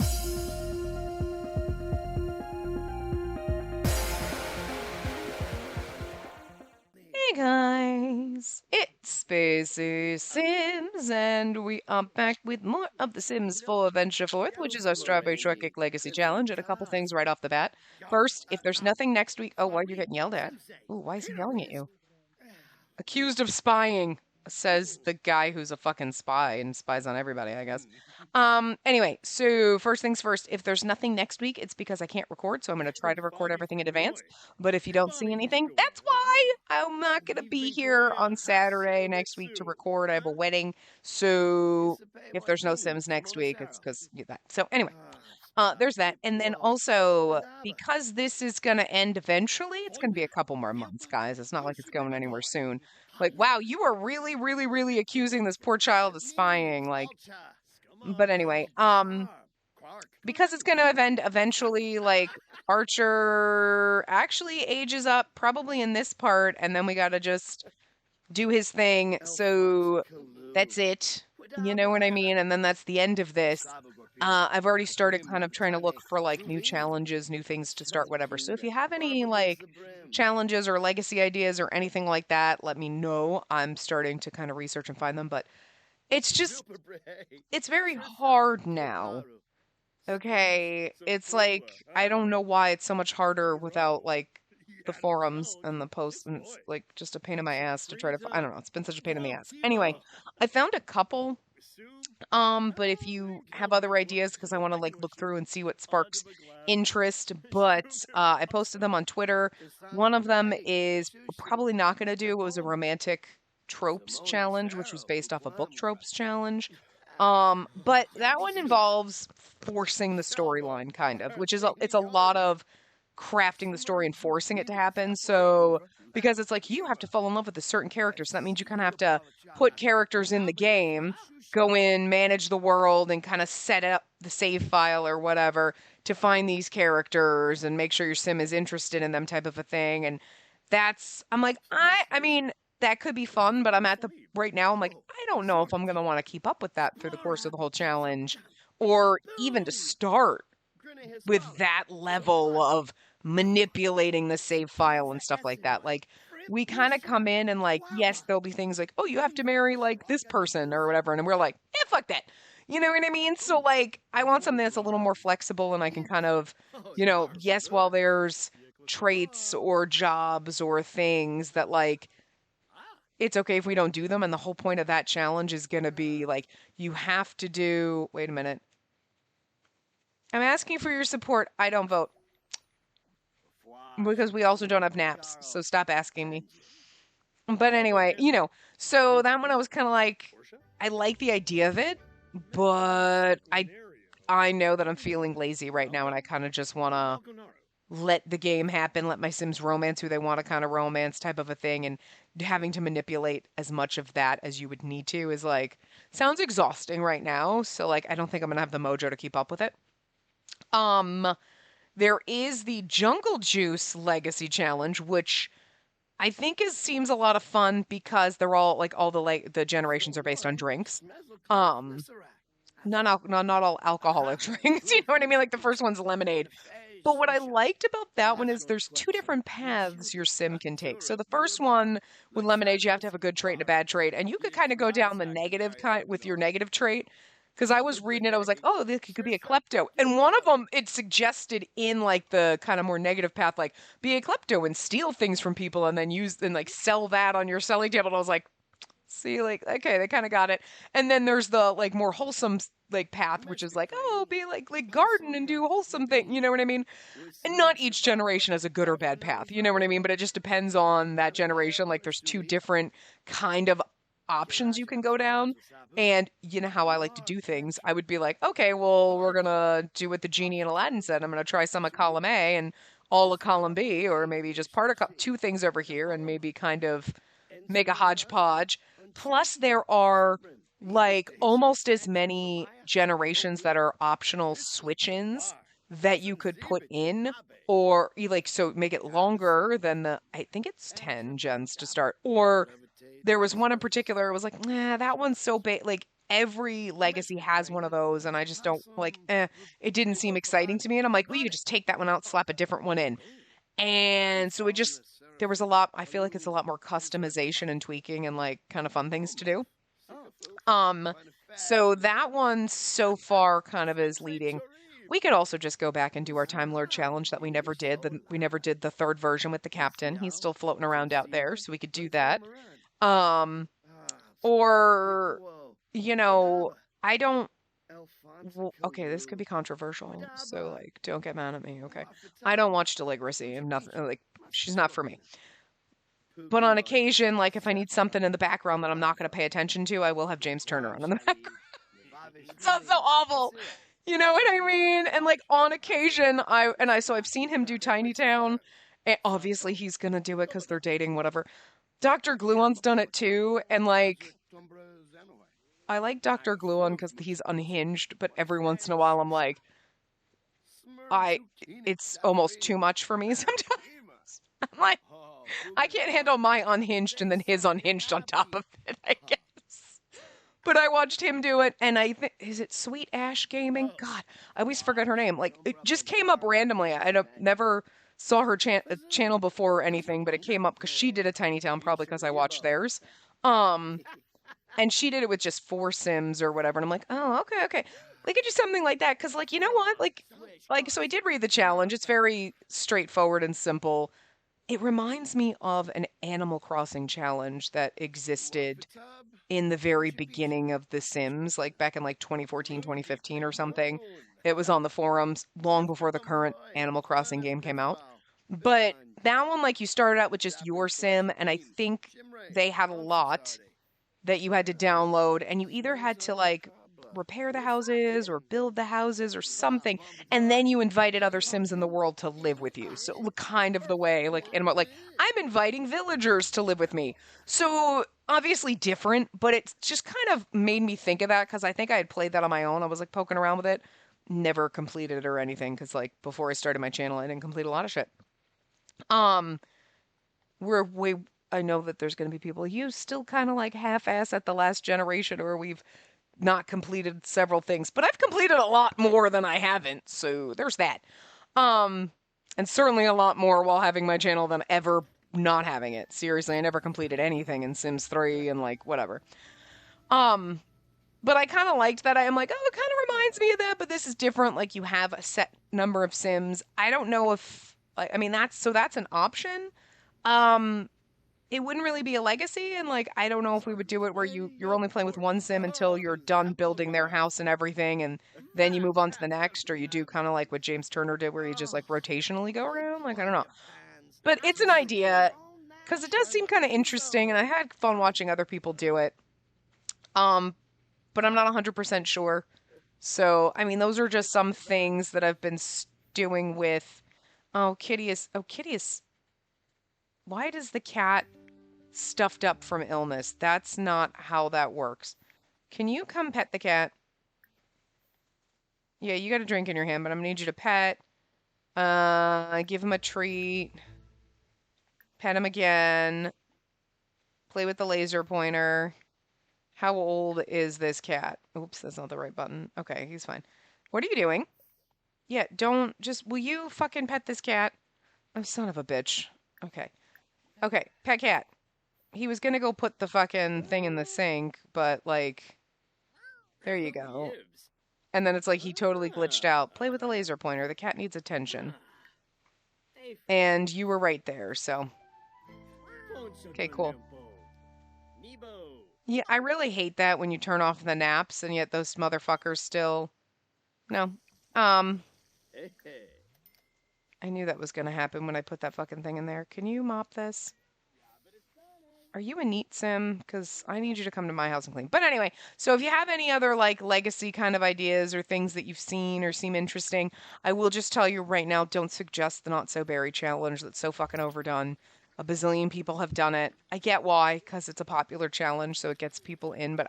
Hey guys, it's Spacey Sims, and we are back with more of The Sims 4 Venture Forth, which is our Strawberry Shortcake Legacy Challenge, and a couple things right off the bat. First, if there's nothing next week, oh, why are you getting yelled at? Ooh, why is he yelling at you? Accused of spying, says the guy who's a fucking spy and spies on everybody, I guess. Anyway, so first things first, if there's nothing next week, it's because I can't record, so I'm going to try to record everything in advance. But if you don't see anything, that's why I'm not going to be here on Saturday next week to record. I have a wedding, so if there's no Sims next week, it's because that. So anyway, there's that. And then also, because this is going to end eventually, it's going to be a couple more months, guys. It's not like it's going anywhere soon. Like, wow, you are really, really, really accusing this poor child of spying. Like, but anyway, because it's going to end eventually, like, Archer actually ages up probably in this part, and then we got to just do his thing. So that's it. You know what I mean? And then that's the end of this. I've already started kind of trying to look for like new challenges, new things to start, whatever. So if you have any like challenges or legacy ideas or anything like that, let me know. I'm starting to kind of research and find them, but it's just, it's very hard now. Okay. It's like, I don't know why it's so much harder without like the forums and the posts, and it's like just a pain in my ass to try to, I don't know, it's been such a pain in the ass. Anyway, I found a couple, but if you have other ideas, because I want to like look through and see what sparks interest, but I posted them on Twitter. One of them is probably not going to do. It was a romantic tropes challenge, which was based off a book tropes challenge. But that one involves forcing the storyline, kind of, which is it's a lot of crafting the story and forcing it to happen. So because it's like you have to fall in love with a certain character, so that means you kind of have to put characters in the game, go in, manage the world, and kind of set up the save file or whatever to find these characters and make sure your sim is interested in them, type of a thing. And that's, I'm like, I mean, that could be fun, but I'm at the right now, I'm like, I don't know if I'm going to want to keep up with that through the course of the whole challenge, or even to start with that level of manipulating the save file and stuff like that. Like, we kind of come in and like, yes, there'll be things like, oh, you have to marry like this person or whatever, and we're like, fuck that. You know what I mean? So like, I want something that's a little more flexible, and I can kind of, yes, while there's traits or jobs or things that like, it's okay if we don't do them, and the whole point of that challenge is going to be like, you have to do, wait a minute. I'm asking for your support. I don't vote. Because we also don't have naps, so stop asking me. But anyway, so that one I was kind of like, I like the idea of it, but I know that I'm feeling lazy right now, and I kind of just want to let the game happen, let my Sims romance who they want to kind of romance, type of a thing, and having to manipulate as much of that as you would need to is like, sounds exhausting right now, so like, I don't think I'm going to have the mojo to keep up with it. There is the Jungle Juice Legacy Challenge, which I think seems a lot of fun because they're all like all the generations are based on drinks. Not all alcoholic drinks, you know what I mean? Like the first one's lemonade. But what I liked about that one is there's two different paths your sim can take. So the first one with lemonade, you have to have a good trait and a bad trait, and you could kind of go down the negative kind with your negative trait. Because I was reading it, I was like, oh, this could be a klepto. And one of them, it suggested in like the kind of more negative path, like be a klepto and steal things from people and then use and like sell that on your selling table. And I was like, see, like, okay, they kind of got it. And then there's the like more wholesome like path, which is like, oh, be like garden and do wholesome thing. You know what I mean? And not each generation has a good or bad path. You know what I mean? But it just depends on that generation. Like there's two different kind of options you can go down, and you know how I like to do things. I would be like, okay, well, we're gonna do what the genie in Aladdin said. I'm gonna try some of column A and all of column B, or maybe just part of two things over here, and maybe kind of make a hodgepodge. Plus, there are like almost as many generations that are optional switch-ins that you could put in, or like so make it longer than I think it's 10 gens to start, or there was one in particular, it was like, nah, that one's so big. Like, every legacy has one of those, and I just don't like, it didn't seem exciting to me. And I'm like, well, you could just take that one out, slap a different one in. And so there was a lot, I feel like it's a lot more customization and tweaking and like kind of fun things to do. Um, so that one so far kind of is leading. We could also just go back and do our Time Lord challenge that we never did. We never did the third version with the captain. He's still floating around out there, so we could do that. Um, or, you know, I don't. Okay, this could be controversial, so like, don't get mad at me. Okay, I don't watch Deligracy. I'm nothing like she's not for me. But on occasion, like if I need something in the background that I'm not going to pay attention to, I will have James Turner on in the background. It sounds so awful. You know what I mean? And like on occasion, so I've seen him do Tiny Town. And obviously, he's gonna do it because they're dating, whatever. Dr. Gluon's done it too, and like I like Dr. Gluon because he's unhinged, but every once in a while I'm like, it's almost too much for me sometimes. I'm like, I can't handle my unhinged and then his unhinged on top of it, I guess. But I watched him do it, and I think, is it Sweet Ash Gaming? God, I always forget her name. Like, it just came up randomly. I never saw her channel before or anything, but it came up because she did a Tiny Town, probably because I watched theirs. And she did it with just 4 Sims or whatever, and I'm like, oh, okay. We could do something like that, because, like, you know what? So I did read the challenge. It's very straightforward and simple. It reminds me of an Animal Crossing challenge that existed in the very beginning of The Sims, like back in like 2014, 2015 or something. It was on the forums long before the current Animal Crossing game came out. But that one, like, you started out with just your sim, and I think they had a lot that you had to download, and you either had to like repair the houses or build the houses or something, and then you invited other Sims in the world to live with you. So kind of the way like animal, like I'm inviting villagers to live with me. So obviously different, but it's just kind of made me think of that because I think I had played that on my own. I was like poking around with it, never completed it or anything because like before I started my channel, I didn't complete a lot of shit. I know that there's going to be people you still kind of like half-ass at the last generation, or we've not completed several things, but I've completed a lot more than I haven't, so there's that. And certainly a lot more while having my channel than ever not having it. Seriously, I never completed anything in Sims 3 and like whatever. But I kind of liked that. I am like, oh, it kind of reminds me of that, but this is different. Like you have a set number of Sims. I don't know if, I mean, that's an option. It wouldn't really be a legacy, and like I don't know if we would do it where you're only playing with one sim until you're done building their house and everything, and then you move on to the next, or you do kind of like what James Turner did where you just like rotationally go around. Like I don't know, but it's an idea because it does seem kind of interesting, and I had fun watching other people do it. But I'm not 100% sure. So I mean, those are just some things that I've been doing with. Kitty is. Why does the cat stuffed up from illness? That's not how that works. Can you come pet the cat? Yeah, you got a drink in your hand, but I'm gonna need you to pet. Give him a treat. Pet him again. Play with the laser pointer. How old is this cat? Oops, that's not the right button. Okay, he's fine. What are you doing? Yeah, will you fucking pet this cat? Oh, son of a bitch. Okay. Okay, pet cat. He was gonna go put the fucking thing in the sink, but like, there you go. And then it's like he totally glitched out. Play with the laser pointer. The cat needs attention. And you were right there, so. Okay, cool. Yeah, I really hate that when you turn off the naps and yet those motherfuckers still. No. I knew that was gonna happen when I put that fucking thing in there. Can you mop this? Are you a neat sim? Because I need you to come to my house and clean. But anyway, so if you have any other like legacy kind of ideas or things that you've seen or seem interesting, I will just tell you right now, don't suggest the Not So Berry challenge. That's so fucking overdone. A bazillion people have done it. I get why, because it's a popular challenge, so it gets people in. But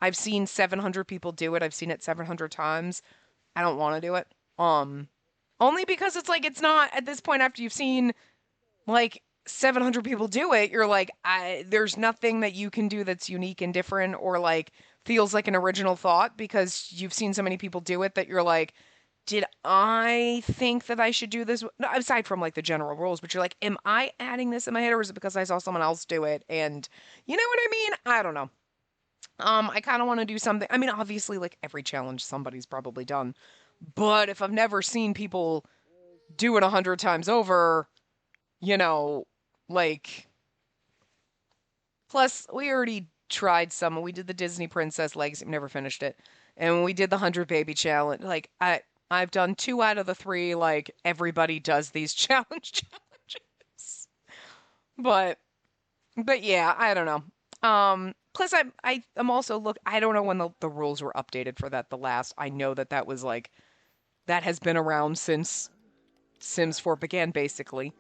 I've seen 700 people do it. I've seen it 700 times. I don't want to do it. Only because it's like, it's not at this point after you've seen like 700 people do it, you're like, there's nothing that you can do that's unique and different or like feels like an original thought because you've seen so many people do it that you're like, did I think that I should do this? No, aside from like the general rules, but you're like, am I adding this in my head or is it because I saw someone else do it? And you know what I mean? I don't know. I kind of want to do something. I mean, obviously, like every challenge somebody's probably done, but if I've never seen people do it 100 times over, you know, like, plus we already tried some. We did the Disney Princess Legacy, never finished it, and we did the 100 Baby Challenge. Like, I've done 2 out of the 3. Like, everybody does these challenges, but yeah, I don't know. Plus I'm also I don't know when the rules were updated for that the last. I know that was like that has been around since Sims 4 began basically.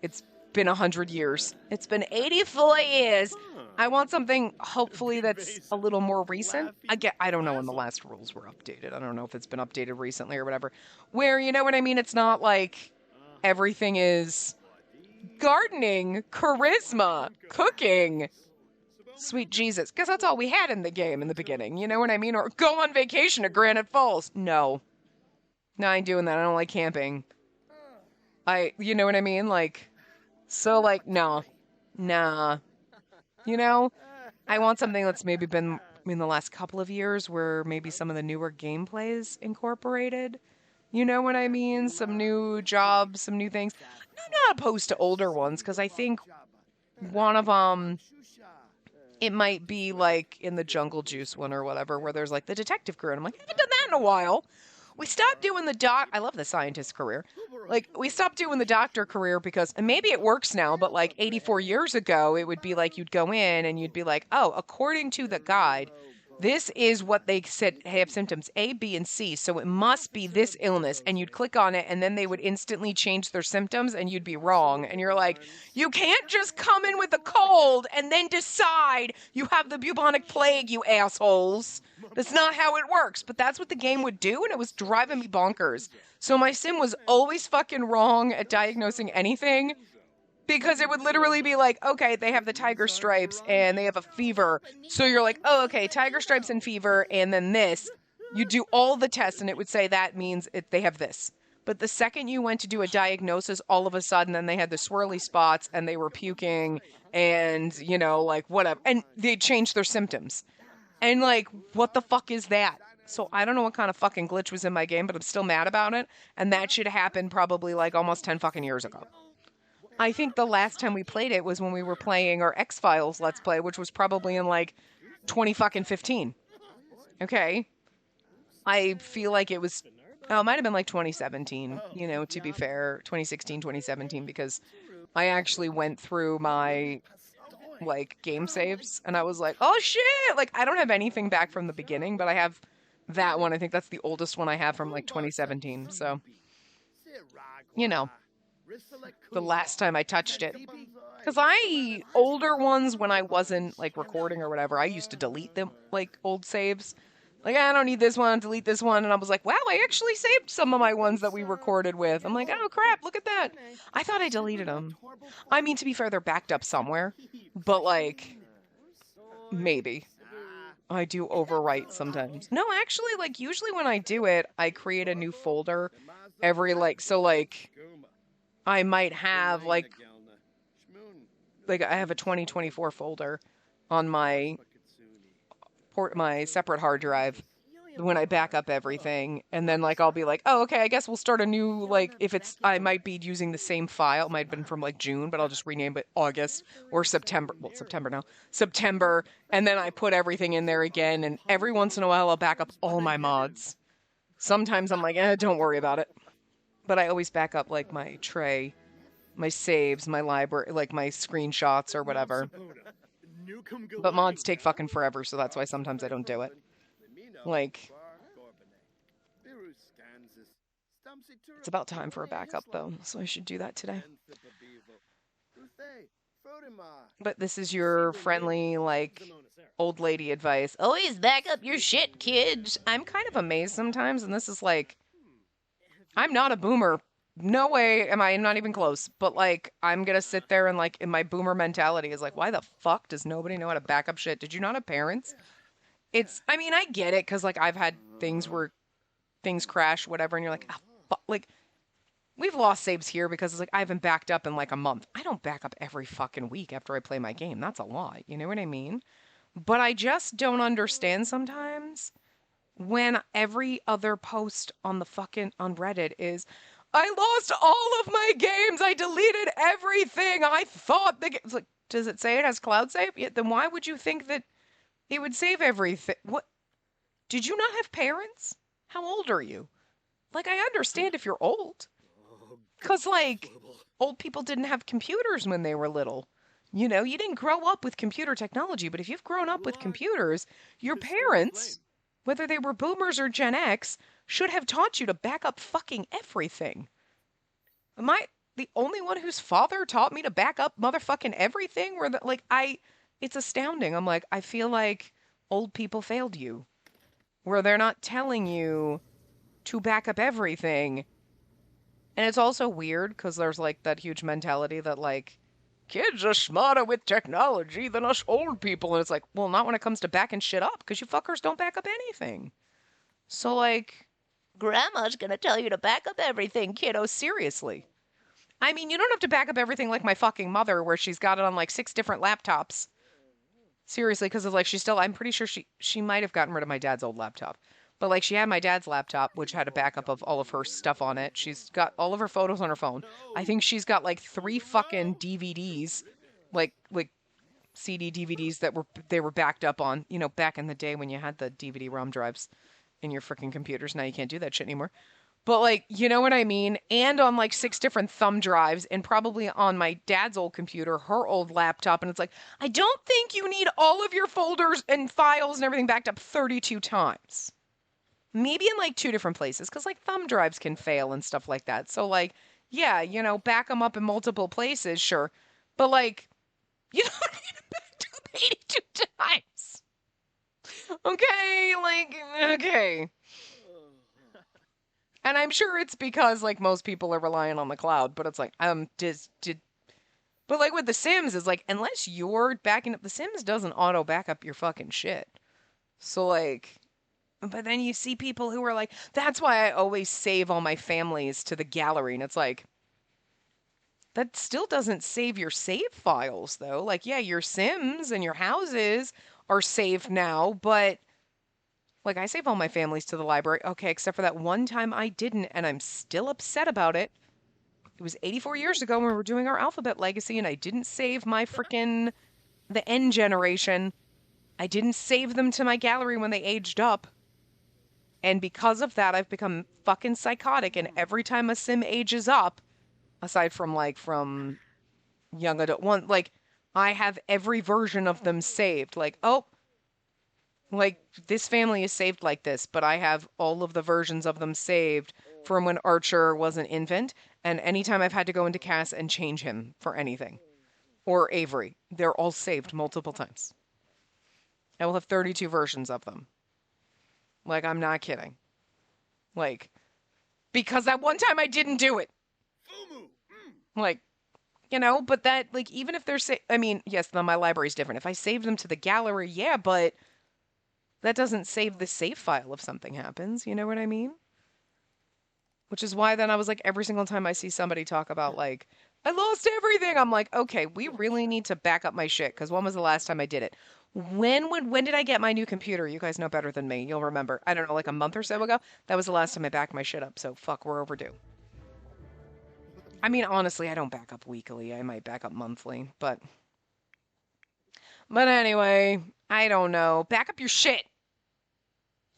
It's been 100 years. It's been 84 years. I want something hopefully that's a little more recent. I don't know when the last rules were updated. I don't know if it's been updated recently or whatever. Where, you know what I mean? It's not like everything is gardening, charisma, cooking. Sweet Jesus. Because that's all we had in the game in the beginning. You know what I mean? Or go on vacation to Granite Falls. No. No, I ain't doing that. I don't like camping. You know what I mean? Like, so like, no. Nah. You know? I want something that's maybe been in the last couple of years where maybe some of the newer gameplay is incorporated. You know what I mean? Some new jobs, some new things. I'm not opposed to older ones because I think one of it might be like in the Jungle Juice one or whatever, where there's like the detective career. And I'm like, I haven't done that in a while. We stopped doing I love the scientist career. Like, we stopped doing the doctor career because, and maybe it works now, but like 84 years ago, it would be like you'd go in and you'd be like, oh, according to the guide, this is what they said have symptoms A, B, and C. So it must be this illness. And you'd click on it and then they would instantly change their symptoms and you'd be wrong. And you're like, you can't just come in with a cold and then decide you have the bubonic plague, you assholes. That's not how it works. But that's what the game would do. And it was driving me bonkers. So my sim was always fucking wrong at diagnosing anything. Because it would literally be like, okay, they have the tiger stripes and they have a fever. So you're like, oh, okay, tiger stripes and fever, and then this. You do all the tests, and it would say that means they have this. But the second you went to do a diagnosis, all of a sudden, then they had the swirly spots, and they were puking, and, you know, like, whatever. And they changed their symptoms. And, like, what the fuck is that? So I don't know what kind of fucking glitch was in my game, but I'm still mad about it. And that should happen probably, like, almost 10 fucking years ago. I think the last time we played it was when we were playing our X-Files Let's Play, which was probably in like 2015. Okay. I feel like it was, it might have been like 2017, you know, to be fair, 2016, 2017, because I actually went through my like game saves and I was like, oh shit, like I don't have anything back from the beginning, but I have that one. I think that's the oldest one I have from like 2017. So, you know. The last time I touched it. Because older ones when I wasn't like recording or whatever, I used to delete them, like old saves. Like, I don't need this one, delete this one. And I was like, wow, I actually saved some of my ones that we recorded with. I'm like, oh crap, look at that. I thought I deleted them. I mean, to be fair, they're backed up somewhere. But like, maybe. I do overwrite sometimes. No, actually, like usually when I do it, I create a new folder every so like, I might have like I have a 2024 folder on my separate hard drive when I back up everything, and then like I'll be like, oh, okay, I guess we'll start a new if I might be using the same file. It might have been from like June, but I'll just rename it August or September. Well, September now. September, and then I put everything in there again, and every once in a while I'll back up all my mods. Sometimes I'm like, don't worry about it. But I always back up like my tray, my saves, my library, like my screenshots or whatever. But mods take fucking forever, so that's why sometimes I don't do it. Like, it's about time for a backup though, so I should do that today. But this is your friendly, like, old lady advice. Always back up your shit, kids. I'm kind of amazed sometimes, and this is like, I'm not a boomer. No way am I, I'm not even close. But, like, I'm gonna sit there and, like, in my boomer mentality is like, why the fuck does nobody know how to back up shit? Did you not have parents? I mean, I get it because like I've had things where things crash, whatever, and you're like, like we've lost saves here because it's like I haven't backed up in like a month. I don't back up every fucking week after I play my game. That's a lot. You know what I mean? But I just don't understand sometimes when every other post on the fucking on Reddit is, I lost all of my games. I deleted everything. I thought the game's like, does it say it has cloud save? Yeah, then why would you think that it would save everything? What? Did you not have parents? How old are you? Like, I understand if you're old. Because, like, old people didn't have computers when they were little. You know, you didn't grow up with computer technology, but if you've grown up with computers, your parents, whether they were boomers or Gen X, should have taught you to back up fucking everything. Am I the only one whose father taught me to back up motherfucking everything? Where it's astounding. I'm like, I feel like old people failed you, where they're not telling you to back up everything. And it's also weird because there's like that huge mentality that like kids are smarter with technology than us old people. And it's like, well, not when it comes to backing shit up because you fuckers don't back up anything. So like, grandma's gonna tell you to back up everything, kiddo. Seriously. I mean, you don't have to back up everything like my fucking mother where she's got it on like 6 different laptops. Seriously, because of like I'm pretty sure she might have gotten rid of my dad's old laptop. But like she had my dad's laptop, which had a backup of all of her stuff on it. She's got all of her photos on her phone. I think she's got like 3 fucking DVDs, like CD DVDs they were backed up on. You know, back in the day when you had the DVD-ROM drives in your freaking computers. Now you can't do that shit anymore. But like, you know what I mean? And on like 6 different thumb drives and probably on my dad's old computer, her old laptop. And it's like, I don't think you need all of your folders and files and everything backed up 32 times. Maybe in like 2 different places because like thumb drives can fail and stuff like that. So like, yeah, you know, back them up in multiple places, sure. But like, you don't need to back up 82 times. Okay, like, okay. And I'm sure it's because like most people are relying on the cloud, but it's like but like with the Sims is like unless you're backing up the Sims doesn't auto back up your fucking shit. So like but then you see people who are like that's why I always save all my families to the gallery and it's like that still doesn't save your save files though. Like yeah, your Sims and your houses are saved now, but like, I save all my families to the library. Okay, except for that one time I didn't, and I'm still upset about it. It was 84 years ago when we were doing our alphabet legacy, and I didn't save my frickin' the N generation. I didn't save them to my gallery when they aged up. And because of that, I've become fucking psychotic, and every time a sim ages up, aside from, like, from young adult one, like, I have every version of them saved. Like, oh, like, this family is saved like this, but I have all of the versions of them saved from when Archer was an infant, and anytime I've had to go into Cass and change him for anything. Or Avery. They're all saved multiple times. I will have 32 versions of them. Like, I'm not kidding. Like, because that one time I didn't do it. Like, you know, but that, like, even if they're I mean, yes, my library's different. If I saved them to the gallery, yeah, but that doesn't save the save file if something happens. You know what I mean? Which is why then I was like, every single time I see somebody talk about like, I lost everything, I'm like, okay, we really need to back up my shit. Because when was the last time I did it? When did I get my new computer? You guys know better than me. You'll remember. I don't know, like a month or so ago. That was the last time I backed my shit up. So fuck, we're overdue. I mean, honestly, I don't back up weekly. I might back up monthly, but anyway, I don't know. Back up your shit.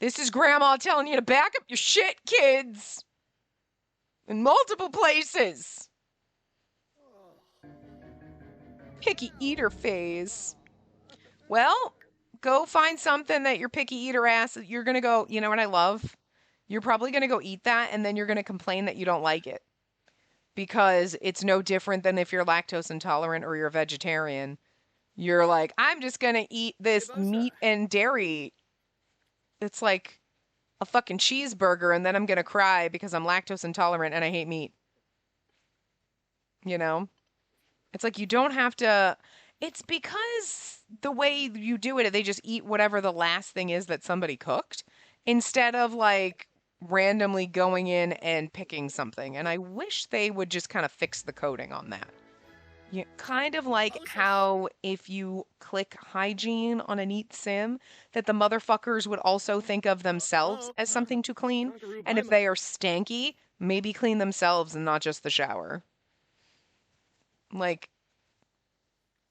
This is Grandma telling you to back up your shit, kids. In multiple places. Picky eater phase. Well, go find something that your picky eater ass, you're going to go, you know what I love? You're probably going to go eat that and then you're going to complain that you don't like it. Because it's no different than if you're lactose intolerant or you're vegetarian. You're like, I'm just going to eat this meat and dairy. It's like a fucking cheeseburger and then I'm going to cry because I'm lactose intolerant and I hate meat. You know? It's like you don't have to... It's because the way you do it, they just eat whatever the last thing is that somebody cooked instead of like randomly going in and picking something. And I wish they would just kind of fix the coding on that. Yeah, kind of like how if you click hygiene on a neat sim, that the motherfuckers would also think of themselves as something to clean. And if they are stanky, maybe clean themselves and not just the shower. Like,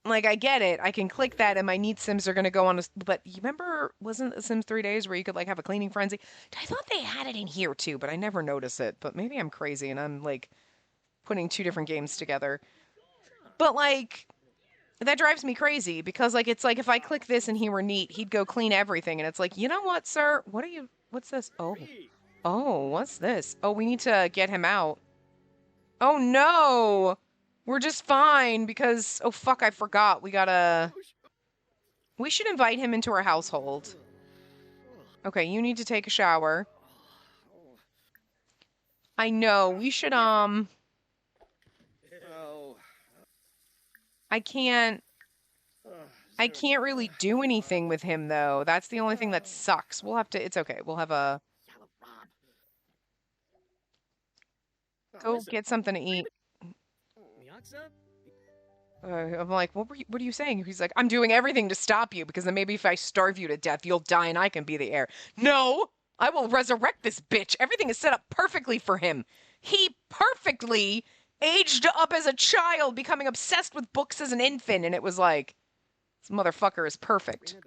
I get it. I can click that and my neat sims are going to go on a, but you remember, wasn't the Sims 3 Days where you could like have a cleaning frenzy? I thought they had it in here too, but I never noticed it. But maybe I'm crazy and I'm like putting two different games together. But like, that drives me crazy because like it's like if I click this and he were neat, he'd go clean everything and it's like, "You know what, sir? What's this? Oh. Oh, what's this? Oh, we need to get him out. Oh no. We're just fine because oh fuck, I forgot. We should invite him into our household. Okay, you need to take a shower. I know. We should I can't really do anything with him, though. That's the only thing that sucks. We'll have to... It's okay. We'll have a... Go get something to eat. I'm like, what are you saying? He's like, I'm doing everything to stop you, because then maybe if I starve you to death, you'll die and I can be the heir. No! I will resurrect this bitch. Everything is set up perfectly for him. He perfectly aged up as a child, becoming obsessed with books as an infant, and it was like... This motherfucker is perfect.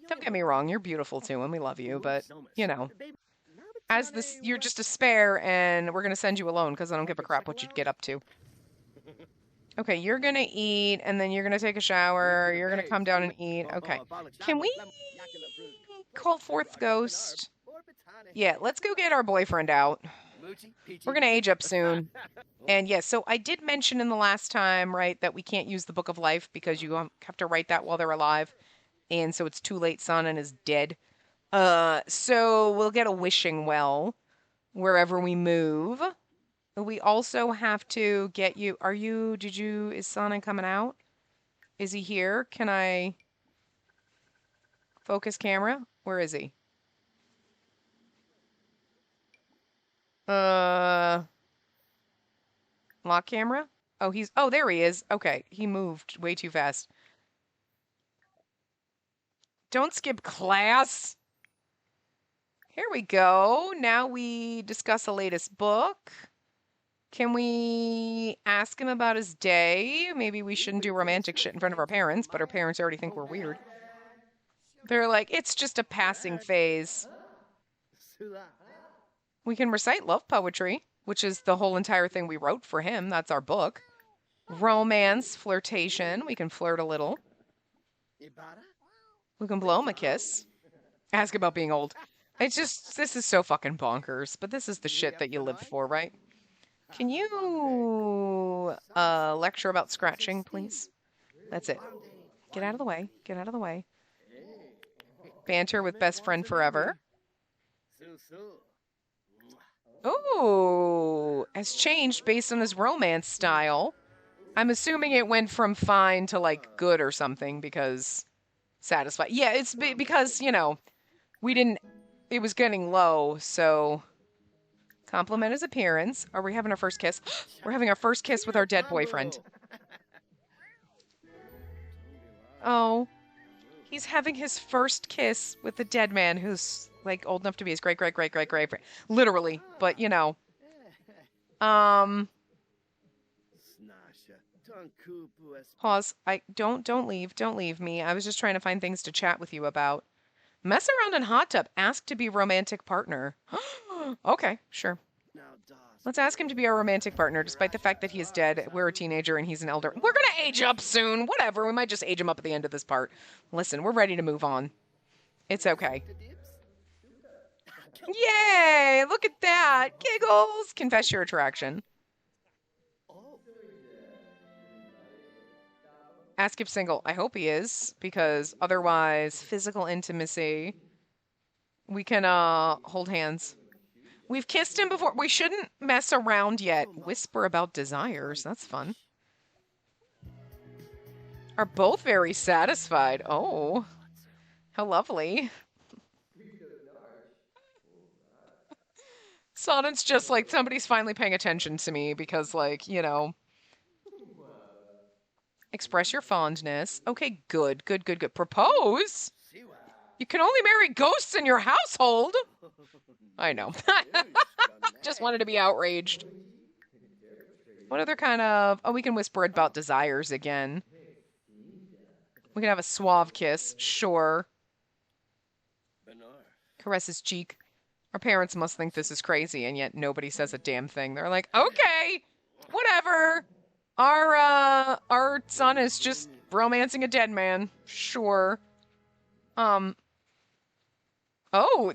Don't get me wrong, you're beautiful too, and we love you, but, you know. As this, you're just a spare, and we're gonna send you alone, because I don't give a crap what you'd get up to. Okay, you're gonna eat, and then you're gonna take a shower, you're gonna come down and eat. Okay. Can we call forth Ghost? Yeah, let's go get our boyfriend out. We're gonna age up soon. And yes, so I did mention in the last time, right, that we can't use the Book of Life because you have to write that while they're alive. And so it's too late, son, and is dead. So we'll get a wishing well wherever we move. We also have to get you, is Sana coming out? Is he here? Can I focus camera? Where is he? Lock camera? Oh, there he is. Okay, he moved way too fast. Don't skip class. Here we go. Now we discuss the latest book. Can we ask him about his day? Maybe we shouldn't do romantic shit in front of our parents, but our parents already think we're weird. They're like, it's just a passing phase. We can recite love poetry, which is the whole entire thing we wrote for him. That's our book. Romance, flirtation. We can flirt a little. We can blow him a kiss. Ask about being old. It's just, this is so fucking bonkers, but this is the shit that you live for, right? Can you lecture about scratching, please? That's it. Get out of the way. Get out of the way. Banter with best friend forever. Ooh, has changed based on his romance style. I'm assuming it went from fine to like good or something because satisfied. Yeah, it's because, you know, it was getting low, so compliment his appearance. Are we having our first kiss? We're having our first kiss with our dead boyfriend. Oh, he's having his first kiss with the dead man who's like old enough to be his great. Literally, but you know. Pause. Don't leave me. I was just trying to find things to chat with you about. Mess around in hot tub. Ask to be romantic partner. Okay, sure. Let's ask him to be our romantic partner, despite the fact that he is dead. We're a teenager and he's an elder. We're gonna age up soon. Whatever. We might just age him up at the end of this part. Listen, we're ready to move on. It's okay. Yay! Look at that. Giggles. Confess your attraction. Ask if single. I hope he is, because otherwise, physical intimacy. We can hold hands. We've kissed him before. We shouldn't mess around yet. Whisper about desires. That's fun. are both very satisfied. Oh, how lovely. Sonnen's just like, somebody's finally paying attention to me because, like, express your fondness. Okay, good, good, good, good. Propose? You can only marry ghosts in your household. I know. Just wanted to be outraged. What other kind of... Oh, we can whisper about desires again. We can have a suave kiss. Sure. Caress his cheek. Our parents must think this is crazy, and yet nobody says a damn thing. They're like, okay, whatever. Our son is just romancing a dead man. Sure. Oh,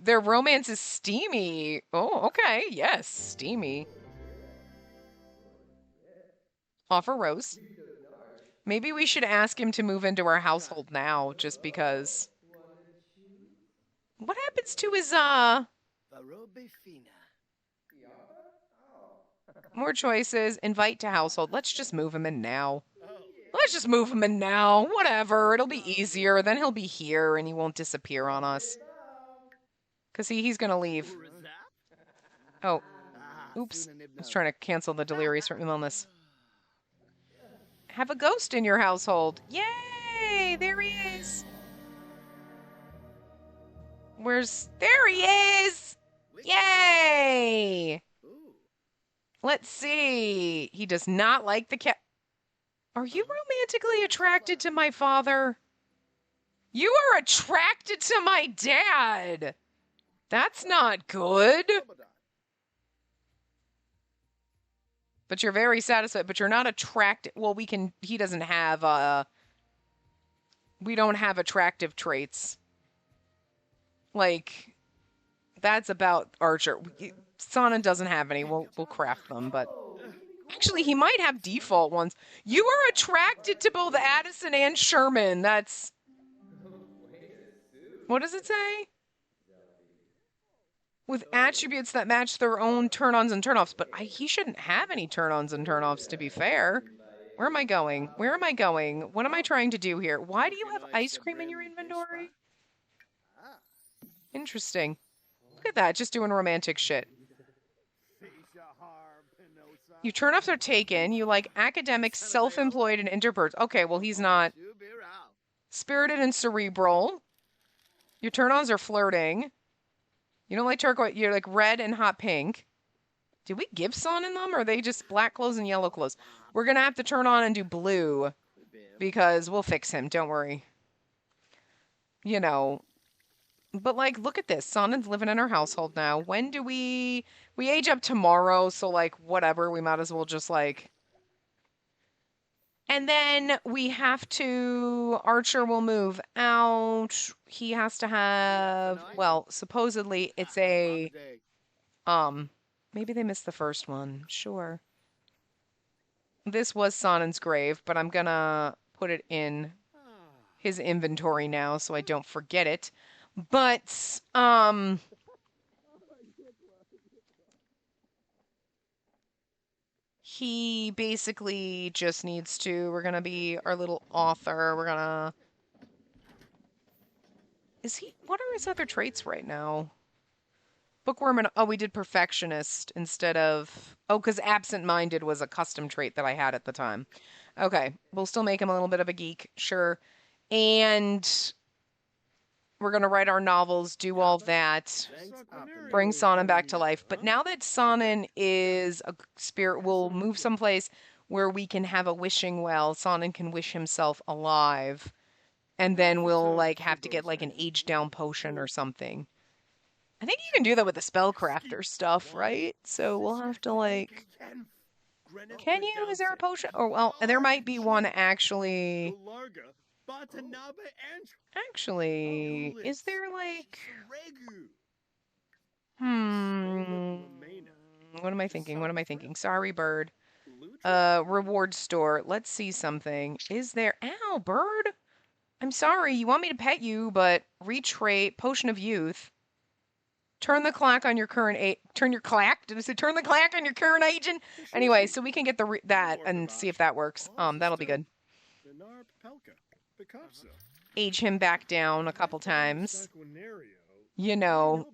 their romance is steamy. Oh, okay. Yes, steamy. Offer Rose. Maybe we should ask him to move into our household now, just because. What happens to his, more choices, invite to household. Let's just move him in now. Let's just move him in now. Whatever. It'll be easier. Then he'll be here and he won't disappear on us. Because he's going to leave. Oh. Oops. I was trying to cancel the delirious from illness. Have a ghost in your household. Yay! There he is. There he is! Yay! Let's see. He does not like the cat. Are you romantically attracted to my father? You are attracted to my dad. That's not good. But you're very satisfied, but you're not attracted. Well, he doesn't have, we don't have attractive traits. Like, that's about Archer. Sonnen doesn't have any. We'll craft them, but actually, he might have default ones. You are attracted to both Addison and Sherman. That's... What does it say? With attributes that match their own turn-ons and turn-offs. But he shouldn't have any turn-ons and turn-offs, to be fair. Where am I going? Where am I going? What am I trying to do here? Why do you have ice cream in your inventory? Interesting. Look at that, just doing romantic shit. You turn-offs are taken. You like academic, self-employed, and interbirds. Okay, well, he's not. Spirited and cerebral. Your turn-ons are flirting. You don't like turquoise. You're like red and hot pink. Did we give Sonnen them, or are they just black clothes and yellow clothes? We're going to have to turn on and do blue, because we'll fix him. Don't worry. You know... But, like, look at this. Sonnen's living in our household now. When do we age up tomorrow, so, like, whatever. We might as well just, like... And then we have to... Archer will move out. He has to have... Well, supposedly it's a... Maybe they missed the first one. Sure. This was Sonnen's grave, but I'm gonna put it in his inventory now so I don't forget it. But, he basically just needs to, we're gonna be our little author, we're gonna, what are his other traits right now? Bookworm and, oh, we did perfectionist instead of, oh, because absent-minded was a custom trait that I had at the time. Okay, we'll still make him a little bit of a geek, sure. And... We're going to write our novels, do all that, bring Sonnen back to life. But now that Sonnen is a spirit, we'll move someplace where we can have a wishing well. Sonnen can wish himself alive. And then we'll, like, have to get, like, an age-down potion or something. I think you can do that with the spellcrafter stuff, right? So we'll have to, like... Can you? Is there a potion? Or, well, there might be one actually... Actually, is there like... What am I thinking? Sorry, bird. Reward store. Let's see something. Is there... Ow, bird! I'm sorry, you want me to pet you, but retrait, potion of youth. Turn the clock on your current turn your clack? Did I say turn the clock on your current agent? Anyway, so we can get that and see if that works. That'll be good. age him back down a couple times. You know.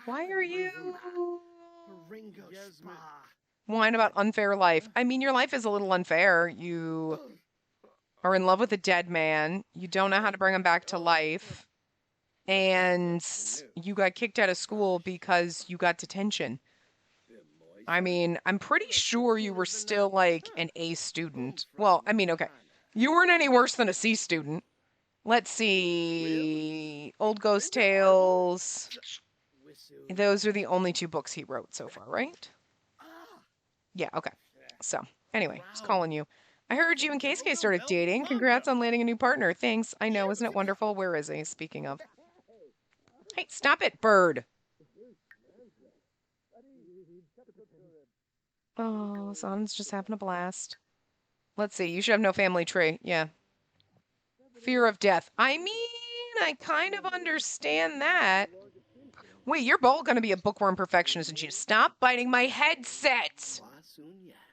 Why are you whine about unfair life? I mean, your life is a little unfair. You are in love with a dead man. You don't know how to bring him back to life. And you got kicked out of school because you got detention. I mean, I'm pretty sure you were still like an A student. Well, I mean, okay. You weren't any worse than a C student. Let's see. Old Ghost Tales. Those are the only 2 books he wrote so far, right? Yeah, okay. So, anyway, just calling you. I heard you and Keisuke started dating. Congrats on landing a new partner. Thanks. I know, isn't it wonderful? Where is he? Speaking of. Hey, stop it, bird. Oh, Son's just having a blast. Let's see. You should have no family tree. Yeah. Fear of death. I mean, I kind of understand that. Wait, you're both going to be a bookworm perfectionist, and you stop biting my headset.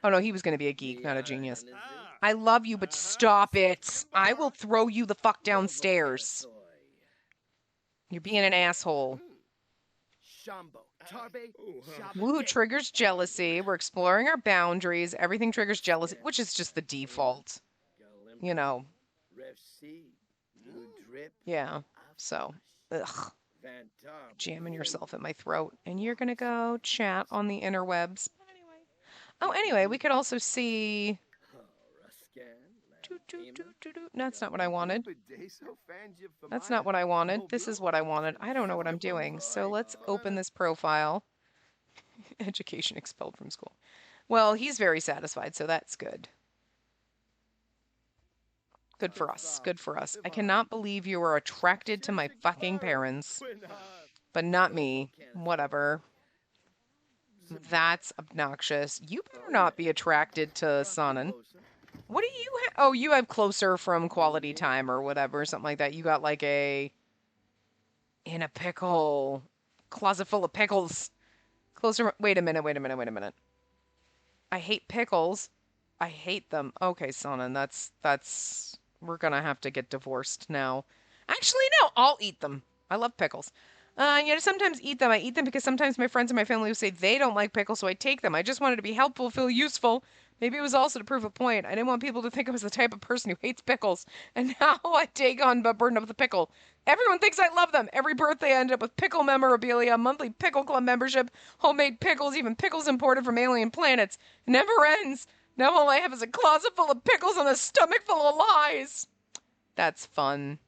Oh, no, he was going to be a geek, not a genius. I love you, but stop it. I will throw you the fuck downstairs. You're being an asshole. Woo triggers jealousy. We're exploring our boundaries. Everything triggers jealousy, which is just the default. You know. Yeah. So, ugh. Jamming yourself in my throat. And you're going to go chat on the interwebs. Oh, anyway, we could also see... That's not what I wanted. That's not what I wanted. This is what I wanted. I don't know what I'm doing. So let's open this profile. Education expelled from school. Well, he's very satisfied, so that's good. Good for us. Good for us. I cannot believe you are attracted to my fucking parents. But not me. Whatever. That's obnoxious. You better not be attracted to Sonnen. What do you have? Oh, you have closer from quality time or whatever, something like that. You got like a... In a pickle. Closet full of pickles. Closer... Wait a minute. I hate pickles. I hate them. Okay, Sonnen, that's... We're gonna have to get divorced now. Actually, no, I'll eat them. I love pickles. Sometimes eat them. I eat them because sometimes my friends and my family will say they don't like pickles, so I take them. I just wanted to be helpful, feel useful. Maybe it was also to prove a point. I didn't want people to think I was the type of person who hates pickles. And now I take on the burden of the pickle. Everyone thinks I love them. Every birthday I end up with pickle memorabilia, monthly pickle club membership, homemade pickles, even pickles imported from alien planets. It never ends. Now all I have is a closet full of pickles and a stomach full of lies. That's fun.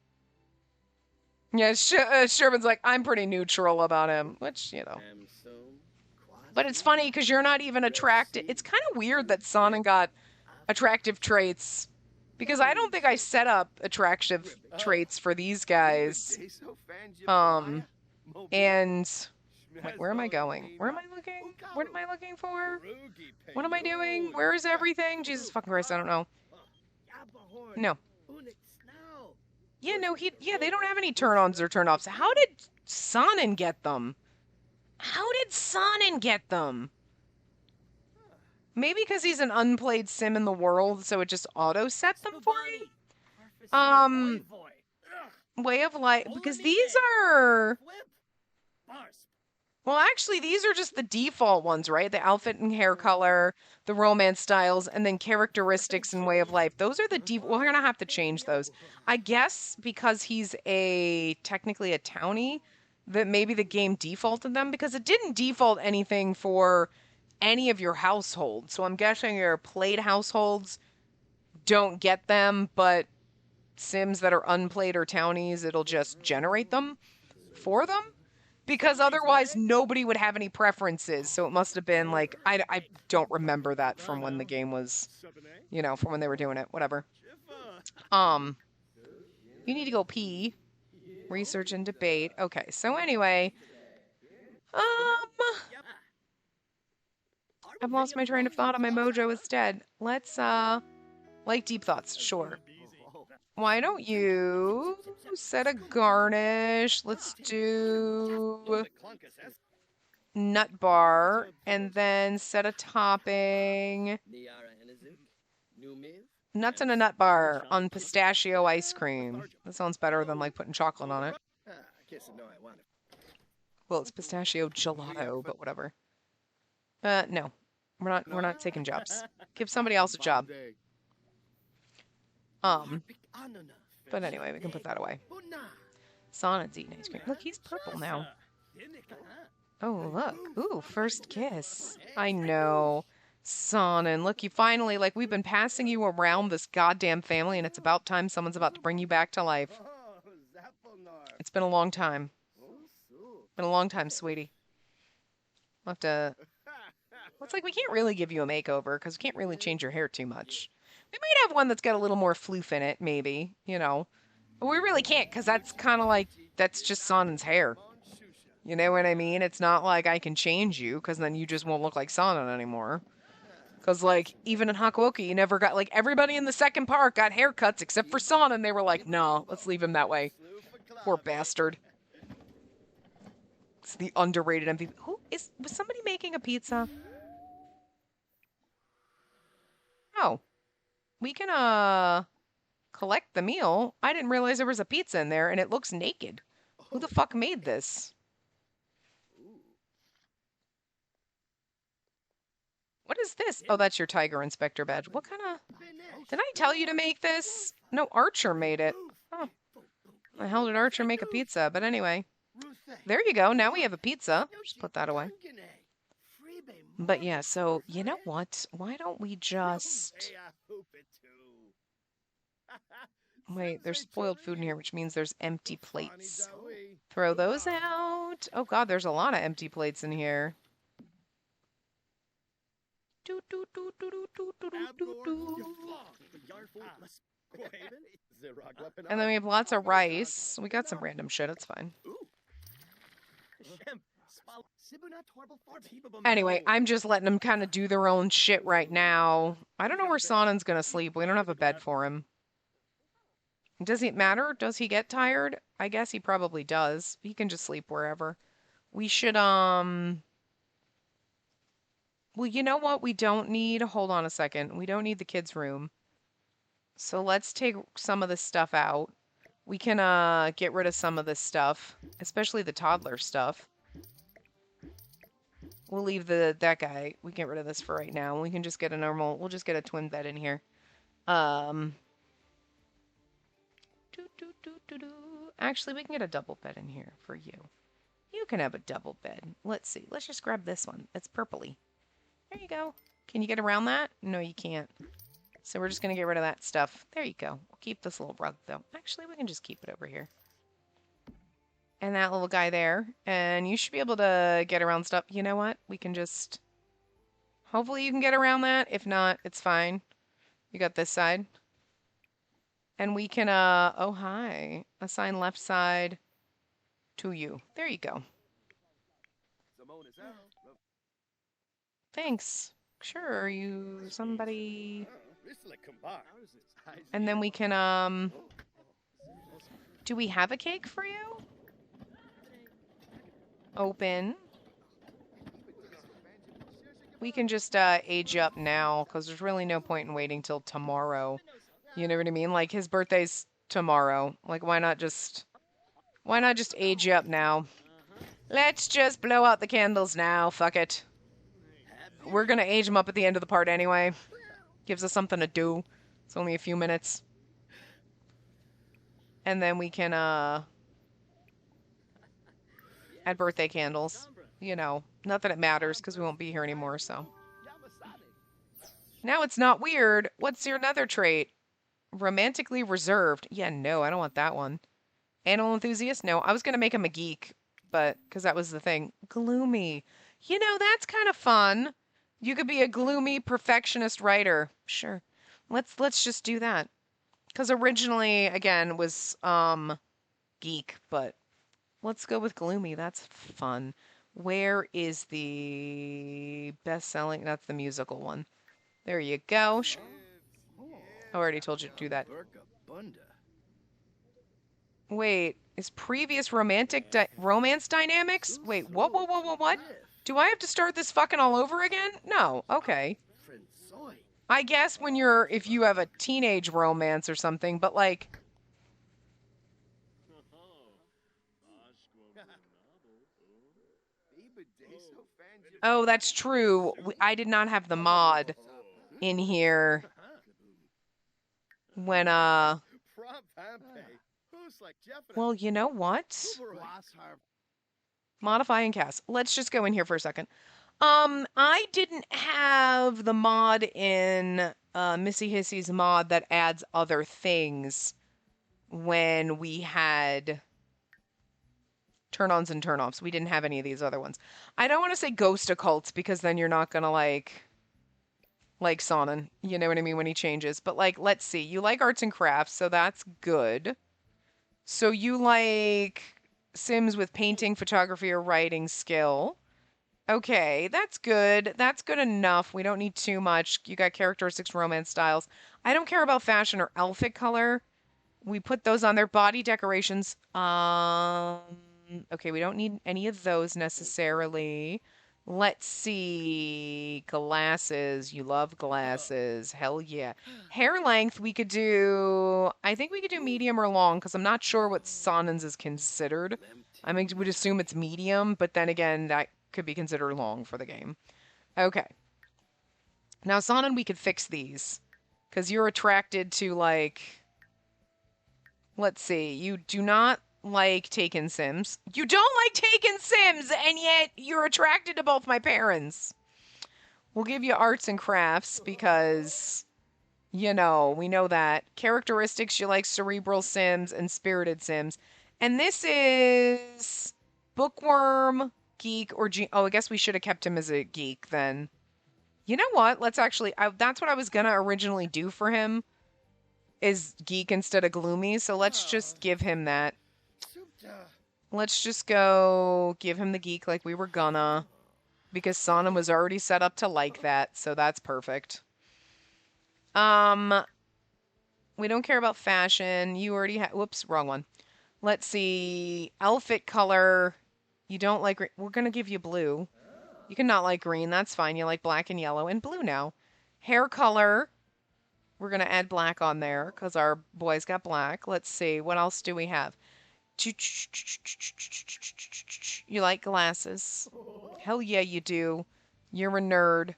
Yeah, Sherman's like, I'm pretty neutral about him, which, you know. But it's funny because you're not even attracted. It's kind of weird that Sonnen got attractive traits. Because I don't think I set up attractive traits for these guys. And... Wait, where am I going? Where am I looking? What am I looking for? What am I doing? Where is everything? Jesus fucking Christ, I don't know. No. Yeah, no, they don't have any turn-ons or turn-offs. How did Sonnen get them? How did Sonnen get them? Maybe because he's an unplayed sim in the world, so it just auto-set them for me? Way of life, because these are... Well, actually, these are just the default ones, right? The outfit and hair color, the romance styles, and then characteristics and way of life. Those are the default. We're going to have to change those. I guess because he's technically a townie, that maybe the game defaulted them, because it didn't default anything for any of your households. So I'm guessing your played households don't get them, but Sims that are unplayed or townies, it'll just generate them for them. Because otherwise, nobody would have any preferences. So it must have been like, I don't remember that from when the game was, from when they were doing it. Whatever. You need to go pee. Research and debate. Okay, so anyway. I've lost my train of thought and my mojo is dead. Let's, like deep thoughts, sure. Why don't you set a garnish? Let's do... nut bar, and then set a topping. Nuts in a nut bar on pistachio ice cream. That sounds better than like putting chocolate on it. Well, it's pistachio gelato, but whatever. No. We're not taking jobs. Give somebody else a job. But anyway, we can put that away. Sonan's eating ice cream. Look, he's purple now. Oh, look. Ooh, first kiss. I know. Sonnen, look, you finally, like, we've been passing you around this goddamn family, and it's about time someone's about to bring you back to life. It's been a long time. Been a long time, sweetie. We'll have to... It's like we can't really give you a makeover, because we can't really change your hair too much. We might have one that's got a little more floof in it, maybe, you know. But we really can't, because that's kind of like, that's just Sonnen's hair. You know what I mean? It's not like I can change you, because then you just won't look like Sonnen anymore. Because, like, even in Hakuoka, you never got, like, everybody in the second park got haircuts except for Sonnen. They were like, no, let's leave him that way. Poor bastard. It's the underrated MVP. Was somebody making a pizza? Oh. We can, collect the meal. I didn't realize there was a pizza in there, and it looks naked. Who the fuck made this? What is this? Oh, that's your Tiger Inspector badge. What kind of... Did I tell you to make this? No, Archer made it. Oh. The hell did Archer make a pizza? But anyway. There you go. Now we have a pizza. Just put that away. But yeah, so, you know what? Why don't we just... Wait, there's spoiled food in here, which means there's empty plates. Throw those out. Oh god, there's a lot of empty plates in here. And then we have lots of rice. We got some random shit, it's fine. Anyway, I'm just letting them kind of do their own shit right now. I don't know where Sonnen's gonna sleep. We don't have a bed for him. Does it matter? Does he get tired? I guess he probably does. He can just sleep wherever. We should, Well, you know what we don't need? Hold on a second. We don't need the kids' room. So let's take some of this stuff out. We can, get rid of some of this stuff. Especially the toddler stuff. We'll leave that guy. We can get rid of this for right now. We can just get a normal... We'll just get a twin bed in here. Actually, we can get a double bed in here for you. You can have a double bed. Let's see. Let's just grab this one. It's purpley. There you go. Can you get around that? No, you can't. So we're just going to get rid of that stuff. There you go. We'll keep this little rug, though. Actually, we can just keep it over here. And that little guy there. And you should be able to get around stuff. You know what? We can just... Hopefully you can get around that. If not, it's fine. You got this side. And we can, oh, hi. Assign left side to you. There you go. Thanks. Sure, are you somebody... And then we can, do we have a cake for you? Open. We can just, age you up now, because there's really no point in waiting till tomorrow. You know what I mean? Like, his birthday's tomorrow. Like, why not just age you up now? Let's just blow out the candles now. Fuck it. We're gonna age him up at the end of the part anyway. Gives us something to do. It's only a few minutes. And then we can, add birthday candles. You know, not that it matters, because we won't be here anymore, so. Now it's not weird. What's your nether trait? Romantically reserved. Yeah, no, I don't want that one. Animal enthusiast? No, I was going to make him a geek, but, because that was the thing. Gloomy. You know, that's kind of fun. You could be a gloomy perfectionist writer. Sure. Let's just do that. Because originally, again, was, geek, but let's go with gloomy. That's fun. Where is the best-selling? That's the musical one. There you go. I already told you to do that. Wait, is previous romance dynamics? Wait, what? Do I have to start this fucking all over again? No. Okay. I guess if you have a teenage romance or something, but like, oh, that's true. I did not have the mod in here when, well, you know what? Modify and cast. Let's just go in here for a second. I didn't have the mod in Missy Hissy's mod that adds other things when we had turn-ons and turn-offs. We didn't have any of these other ones. I don't want to say ghost occults because then you're not gonna like Sonnen. You know what I mean when he changes. But like, let's see. You like arts and crafts, so that's good. So you like Sims with painting, photography, or writing skill. Okay, that's good. That's good enough. We don't need too much. You got characteristics, romance styles. I don't care about fashion or outfit color. We put those on their body decorations. Okay, we don't need any of those necessarily. Let's see. Glasses. You love glasses. Hell yeah. Hair length, we could do. I think we could do medium or long because I'm not sure what Sonnen's is considered. I mean, would assume it's medium, but then again, that could be considered long for the game. Okay. Now, Sonnen, we could fix these because you're attracted to like. Let's see. You do not like Taken Sims. You don't like Taken Sims, and yet you're attracted to both my parents. We'll give you arts and crafts because, you know, we know that. Characteristics, you like cerebral Sims and spirited Sims. And this is bookworm, geek, or oh, I guess we should have kept him as a geek then. You know what? Let's actually, that's what I was going to originally do for him. Is geek instead of gloomy, so let's just give him that. Let's just go give him the geek like we were gonna. Because Sonnen was already set up to like that, so that's perfect. We don't care about fashion. You already have... Whoops, wrong one. Let's see. Outfit color. You don't like... We're gonna give you blue. You can not like green, that's fine. You like black and yellow and blue now. Hair color. We're going to add black on there because our boys got black. Let's see. What else do we have? You like glasses? Hell yeah, you do. You're a nerd.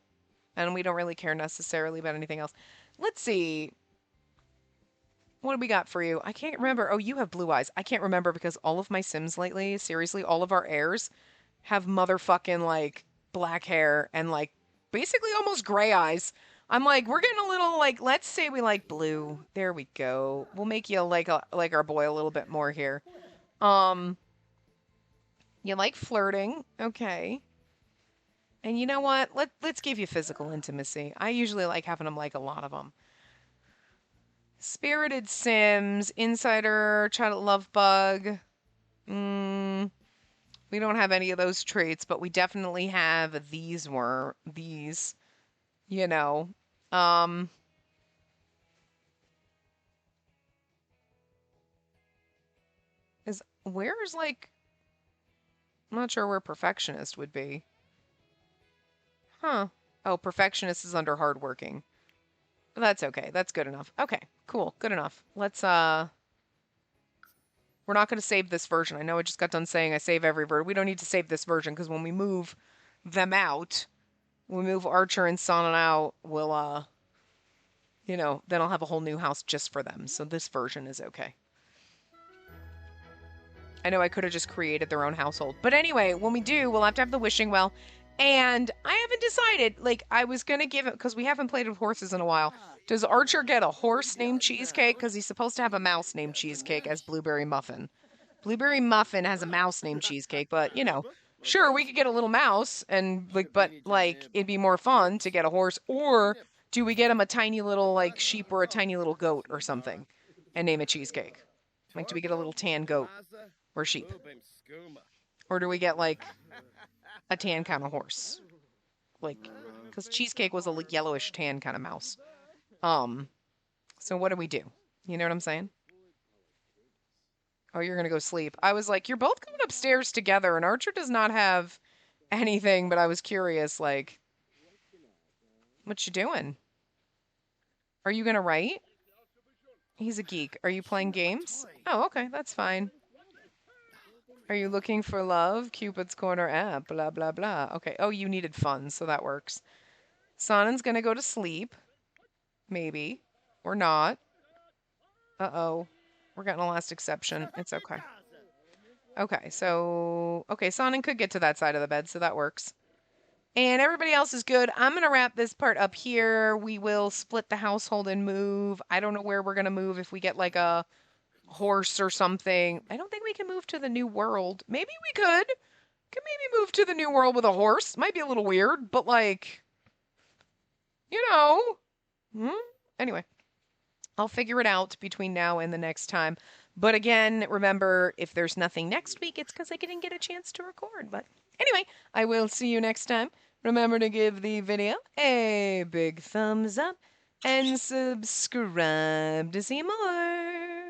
And we don't really care necessarily about anything else. Let's see. What do we got for you? I can't remember. Oh, you have blue eyes. I can't remember because all of my Sims lately, seriously, all of our heirs have motherfucking like black hair and like basically almost gray eyes. I'm like, we're getting a little like, let's say we like blue. There we go. We'll make you like our boy a little bit more here. You like flirting, okay. And you know what? Let's give you physical intimacy. I usually like having them like a lot of them. Spirited Sims, Insider, Child Love Bug. We don't have any of those traits, but we definitely have these. You know. Where's like, I'm not sure where perfectionist would be. Huh. Oh, perfectionist is under hardworking. That's okay. That's good enough. Okay, cool. Good enough. Let's, we're not going to save this version. I know I just got done saying I save every version. We don't need to save this version because when we move them out, we move Archer and Sonnen out, we'll, you know, then I'll have a whole new house just for them. So this version is okay. I know I could have just created their own household. But anyway, when we do, we'll have to have the wishing well. And I haven't decided, like, I was going to give it, because we haven't played with horses in a while. Does Archer get a horse named Cheesecake? Because he's supposed to have a mouse named Cheesecake as Blueberry Muffin. Blueberry Muffin has a mouse named Cheesecake, but, you know, sure, we could get a little mouse, and, like, but, like, it'd be more fun to get a horse. Or do we get him a tiny little, like, sheep or a tiny little goat or something and name it Cheesecake? Like, do we get a little tan goat? Or sheep? Or do we get, like, a tan kind of horse? Like, because Cheesecake was a yellowish tan kind of mouse. So what do we do? You know what I'm saying? Oh, you're going to go sleep. I was like, you're both going upstairs together, and Archer does not have anything, but I was curious, like, what you doing? Are you gonna write? He's a geek. Are you playing games? Oh, okay, that's fine. Are you looking for love? Cupid's Corner app, blah, blah, blah. Okay, oh, you needed fun, so that works. Sonen's gonna go to sleep. Maybe. Or not. Uh-oh. We're getting a last exception. It's okay. Okay, so... Okay, Sonnen could get to that side of the bed, so that works. And everybody else is good. I'm going to wrap this part up here. We will split the household and move. I don't know where we're going to move if we get like a horse or something. I don't think we can move to the new world. Maybe we could. Could maybe move to the new world with a horse. Might be a little weird, but like, you know. Anyway, I'll figure it out between now and the next time. But again, remember, if there's nothing next week, it's because I didn't get a chance to record. But anyway, I will see you next time. Remember to give the video a big thumbs up and subscribe to see more.